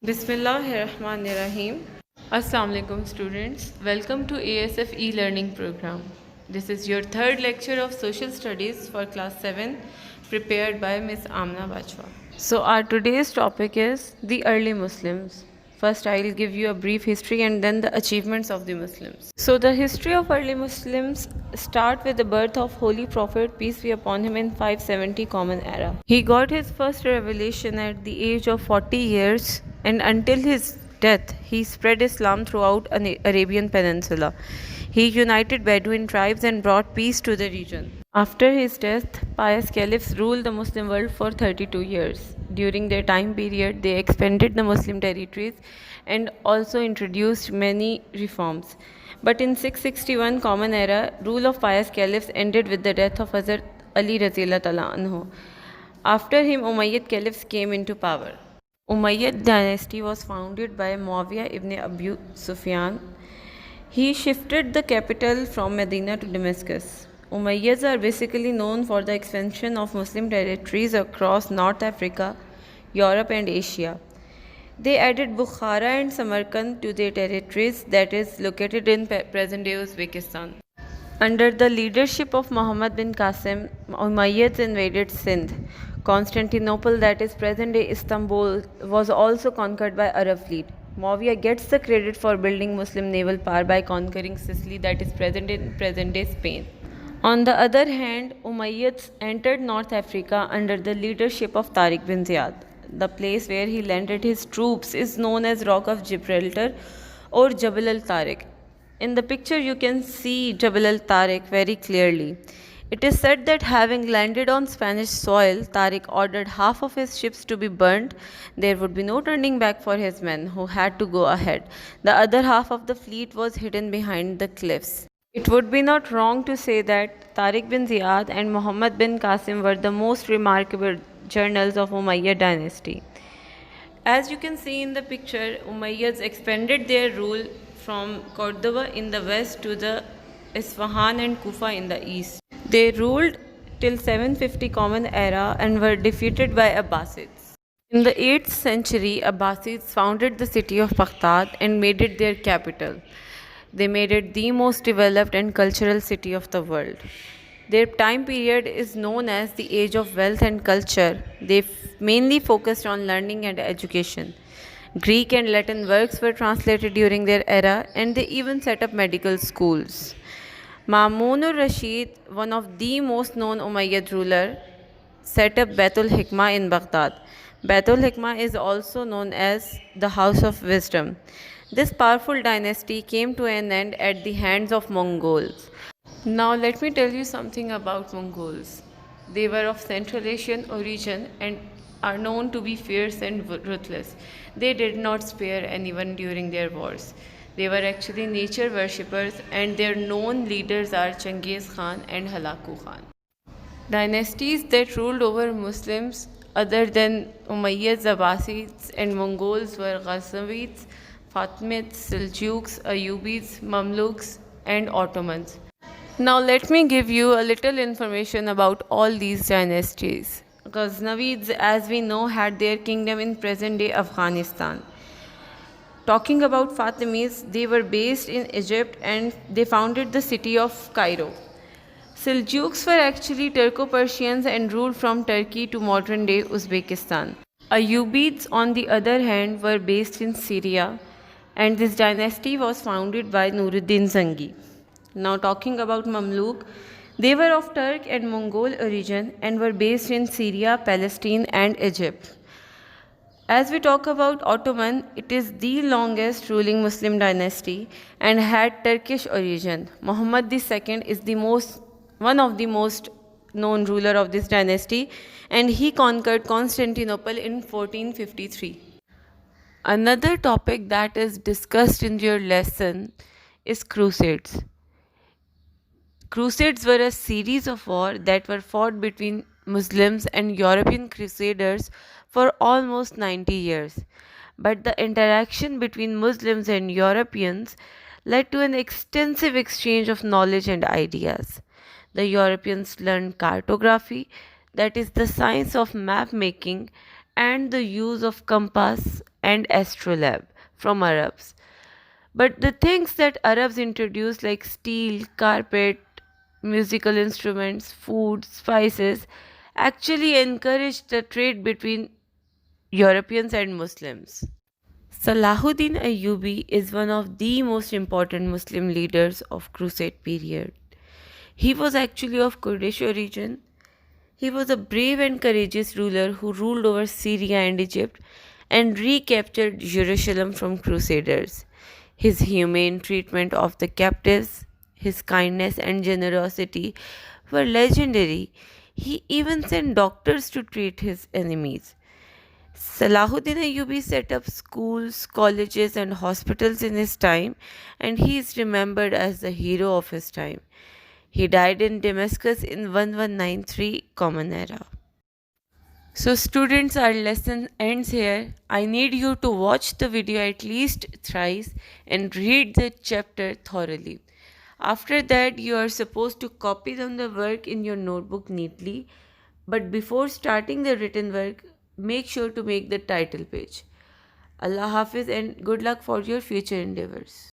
Bismillahirrahmanirrahim. Assalamu alaikum students. Welcome to ASF e-learning program. This is your third lecture of social studies for class 7 prepared by Miss Amna Bajwa. So our today's topic is the early Muslims. First I will give you a brief history and then the achievements of the Muslims. So the history of early Muslims start with the birth of Holy Prophet peace be upon him in 570 Common Era. He got his first revelation at the age of 40 years and until his death he spread Islam throughout an Arabian Peninsula. He united Bedouin tribes and brought peace to the region. After his death, pious caliphs ruled the Muslim world for 32 years. During their time period, they expanded the Muslim territories and also introduced many reforms. But in 661 Common Era, rule of pious caliphs ended with the death of Hazrat Ali Razillah Ta'ala anhu. After him, Umayyad caliphs came into power. Umayyad dynasty was founded by Muawiyah ibn Abu Sufyan. He shifted the capital from Medina to Damascus. Umayyads are basically known for the expansion of Muslim territories across North Africa, Europe, and Asia. They added Bukhara and Samarkand to their territories, that is located in present day Uzbekistan. Under the leadership of Muhammad bin Qasim, Umayyads invaded Sindh. Constantinople, that is present day Istanbul, was also conquered by Arab fleet. Muawiyah gets the credit for building Muslim naval power by conquering Sicily, that is present day Spain. On the other hand, Umayyads entered North Africa under the leadership of Tariq bin Ziyad. The place where he landed his troops is known as Rock of Gibraltar or Jabal al-Tariq. In the picture you can see Jabal al-Tariq very clearly. It is said that having landed on Spanish soil, Tariq ordered half of his ships to be burnt. There would be no turning back for his men, who had to go ahead. The other half of the fleet was hidden behind the cliffs. It would be not wrong to say that Tariq bin Ziyad and Muhammad bin Qasim were the most remarkable generals of Umayyad dynasty. As you can see in the picture, Umayyads expanded their rule from Cordoba in the west to the Isfahan and Kufa in the east. They ruled till 750 Common Era and were defeated by Abbasids. In the 8th century, Abbasids founded the city of Baghdad and made it their capital. They made it the most developed and cultural city of the world. Their time period is known as the Age of Wealth and Culture. They mainly focused on learning and education. Greek and Latin works were translated during their era, and they even set up medical schools. Mamun al-Rashid, one of the most known Umayyad ruler, set up Baitul Hikmah in Baghdad. Baitul Hikmah is also known as the House of Wisdom. This powerful dynasty came to an end at the hands of Mongols. Now let me tell you something about Mongols. They were of Central Asian origin and are known to be fierce and ruthless. They did not spare anyone during their wars. They were actually nature worshippers, and their known leaders are Genghis Khan and Halaku Khan. Dynasties that ruled over Muslims other than Umayyads, Abbasids, and Mongols were Ghaznavids, Fatimids, Seljuks, Ayyubids, Mamluks, and Ottomans. Now let me give you a little information about all these dynasties. Ghaznavids, as we know, had their kingdom in present-day Afghanistan. Talking about Fatimids, they were based in Egypt and they founded the city of Cairo. Seljuks were actually Turco-Persians and ruled from Turkey to modern-day Uzbekistan. Ayyubids, on the other hand, were based in Syria, and this dynasty was founded by Nuruddin Zangi. Now talking about Mamluk, they were of Turk and Mongol origin and were based in Syria, Palestine, and Egypt. As we talk about Ottoman, it is the longest ruling Muslim dynasty and had Turkish origin. Muhammad II is one of the most known ruler of this dynasty, and he conquered Constantinople in 1453. Another topic that is discussed in your lesson is crusades. Crusades were a series of wars that were fought between Muslims and European crusaders for almost 90 years. But the interaction between Muslims and Europeans led to an extensive exchange of knowledge and ideas. The Europeans learned cartography, that is, the science of map making, and the use of compass and astrolabe from Arabs. But the things that Arabs introduced, like steel, carpet, musical instruments, food, spices, actually encouraged the trade between Europeans and Muslims. Salahuddin Ayyubi is one of the most important Muslim leaders of Crusade period. He was actually of Kurdish origin. He was a brave and courageous ruler who ruled over Syria and Egypt and recaptured Jerusalem from Crusaders. His humane treatment of the captives, his kindness and generosity were legendary. He even sent doctors to treat his enemies. Salahuddin Ayyubi set up schools, colleges, and hospitals in his time, and he is remembered as the hero of his time. He died in Damascus in 1193 Common Era. So, students, our lesson ends here. I need you to watch the video at least thrice and read the chapter thoroughly. After that, you are supposed to copy down the work in your notebook neatly. But before starting the written work, make sure to make the title page. Allah Hafiz and good luck for your future endeavors.